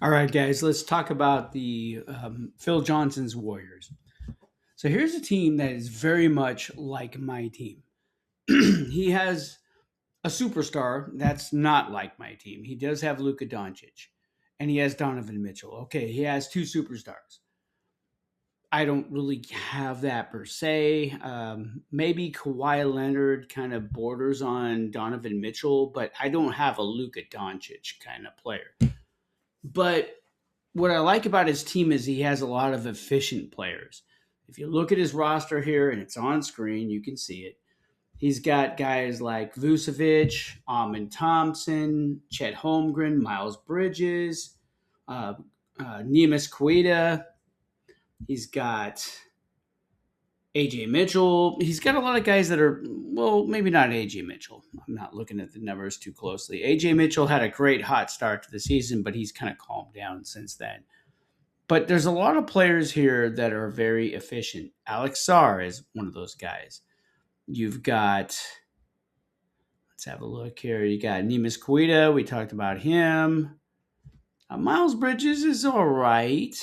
All right, guys, let's talk about the Phil Johnson's Warriors. So here's a team that is very much like my team. He has a superstar that's not like my team. He does have Luka Doncic, and he has Donovan Mitchell. Okay, he has two superstars. I don't really have that per se. Maybe Kawhi Leonard kind of borders on Donovan Mitchell, but I don't have a Luka Doncic kind of player. But what I like about his team is he has a lot of efficient players. If you look at his roster here, and it's on screen, you can see it. He's got guys like Vucevic, Amon Thompson, Chet Holmgren, Miles, Neemias Queta. He's got AJ Mitchell. He's got a lot of guys that are, well, maybe not AJ Mitchell. I'm not looking at the numbers too closely. AJ Mitchell had a great hot start to the season, but he's kind of calmed down since then. But there's a lot of players here that are very efficient. Alex Sarr is one of those guys. You've got, let's have a look here. You got Neemias Queta. We talked about him. Miles Bridges is all right.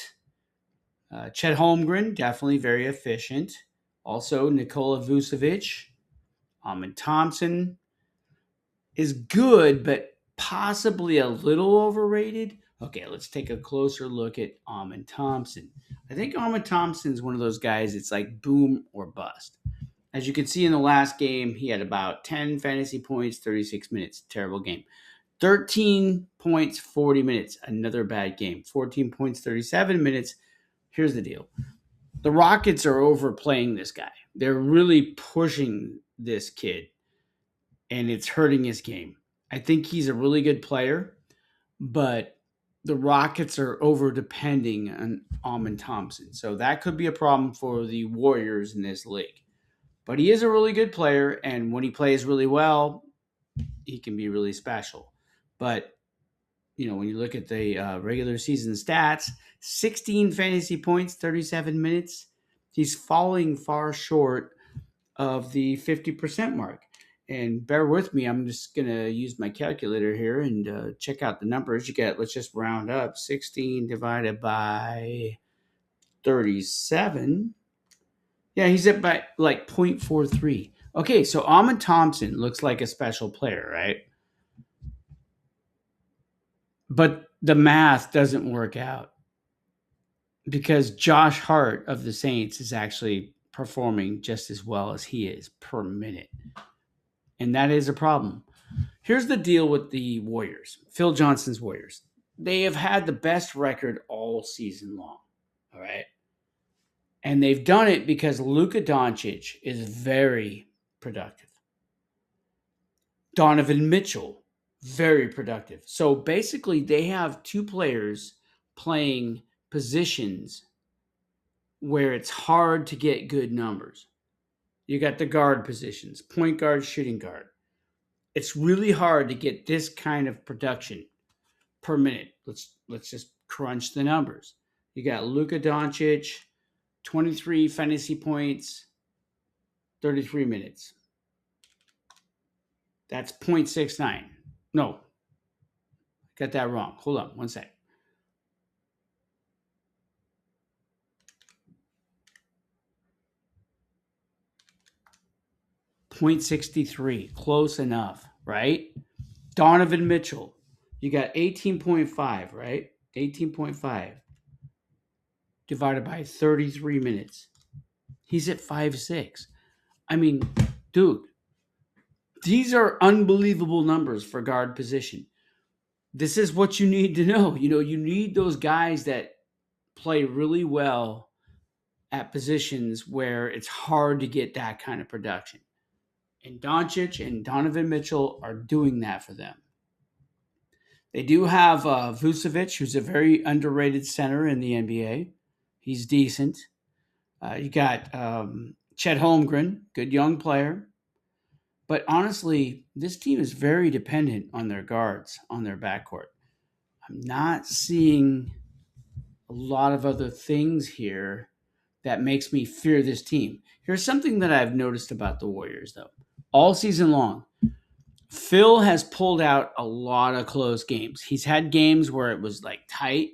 Chet Holmgren, definitely very efficient. Also, Nikola Vucevic. Amon Thompson is good, but possibly a little overrated. Okay, let's take a closer look at Amon Thompson. I think Amon Thompson is one of those guys, it's like boom or bust. As you can see in the last game, he had about 10 fantasy points, 36 minutes. Terrible game. 13 points, 40 minutes. Another bad game. 14 points, 37 minutes. Here's the deal. The Rockets are overplaying this guy. They're really pushing this kid, and it's hurting his game. I think he's a really good player, but the Rockets are over depending on Amon Thompson. So that could be a problem for the Warriors in this league. But he is a really good player, and when he plays really well, he can be really special. But when you look at the regular season stats, 16 fantasy points, 37 minutes, he's falling far short of the 50% mark. And bear with me, I'm just going to use my calculator here and check out the numbers. You get, let's just round up, 16 divided by 37. Yeah, he's at by like 0.43. Okay, so Amon Thompson looks like a special player, right? But the math doesn't work out because Josh Hart of the Saints is actually performing just as well as he is per minute. And that is a problem. Here's the deal with the Warriors, Phil Johnson's Warriors. They have had the best record all season long. All right. And they've done it because Luka Doncic is very productive. Donovan Mitchell, very productive. So basically, they have two players playing positions where it's hard to get good numbers. You got the guard positions, point guard, shooting guard. It's really hard to get this kind of production per minute. Let's just crunch the numbers. You got Luka Doncic, 23 fantasy points, 33 minutes. That's 0.69. No, got that wrong. Hold on one sec. 0.63. Close enough, right? Donovan Mitchell, you got 18.5, right? 18.5 divided by 33 minutes. He's at 5.6. I mean, dude, these are unbelievable numbers for guard position. This is what you need to know. You need those guys that play really well at positions where it's hard to get that kind of production. And Doncic and Donovan Mitchell are doing that for them. They do have Vucevic, who's a very underrated center in the NBA. He's decent. You got Chet Holmgren, good young player. But honestly, this team is very dependent on their guards, on their backcourt. I'm not seeing a lot of other things here that makes me fear this team. Here's something that I've noticed about the Warriors, though. All season long, Phil has pulled out a lot of close games. He's had games where it was like tight,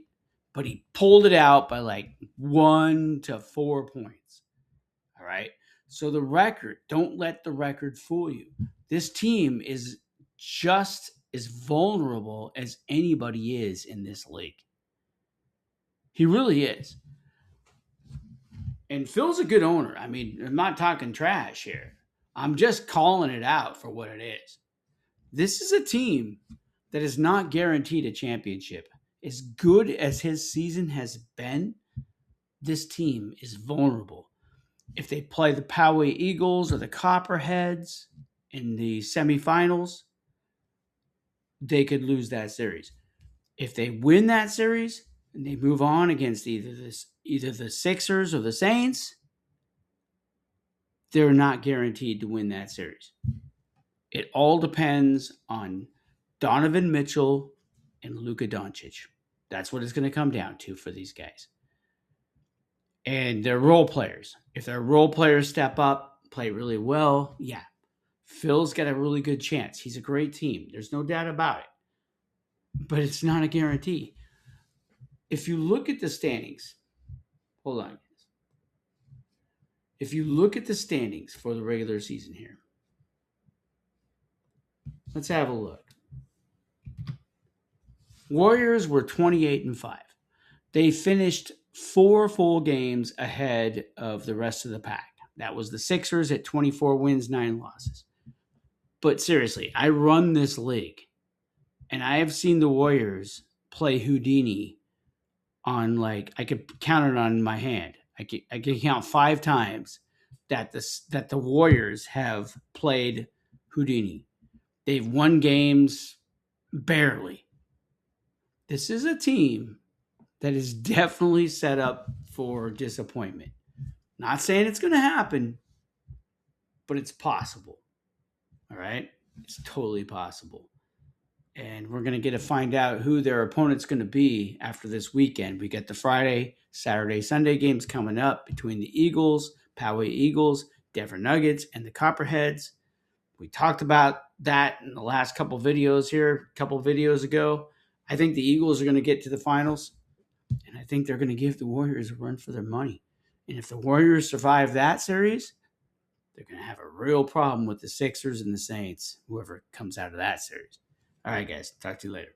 but he pulled it out by like 1 to 4 points. All right. So the record, don't let the record fool you. This team is just as vulnerable as anybody is in this league. He really is. And Phil's a good owner. I mean, I'm not talking trash here. I'm just calling it out for what it is. This is a team that is not guaranteed a championship. As good as his season has been, this team is vulnerable. If they play the Poway Eagles or the Copperheads in the semifinals, they could lose that series. If they win that series and they move on against either the Sixers or the Saints, they're not guaranteed to win that series. It all depends on Donovan Mitchell and Luka Doncic. That's what it's going to come down to for these guys. And they're role players. If their role players step up, play really well, yeah, Phil's got a really good chance. He's a great team. There's no doubt about it. But it's not a guarantee. If you look at the standings, hold on. If you look at the standings for the regular season here, let's have a look. Warriors were 28-5. They finished 4 full games ahead of the rest of the pack. That was the Sixers at 24 wins, 9 losses. But seriously, I run this league, and I have seen the Warriors play Houdini on, like, I could count it on my hand. I could count 5 times that the Warriors have played Houdini. They've won games barely. This is a team that is definitely set up for disappointment. Not saying it's going to happen, but it's possible. All right? It's totally possible. And we're going to get to find out who their opponent's going to be after this weekend. We got the Friday, Saturday, Sunday games coming up between the Eagles, Poway Eagles, Denver Nuggets, and the Copperheads. We talked about that in the last couple videos here, a couple videos ago. I think the Eagles are going to get to the finals, and I think they're going to give the Warriors a run for their money. And if the Warriors survive that series, they're going to have a real problem with the Sixers and the Saints, whoever comes out of that series. All right, guys. Talk to you later.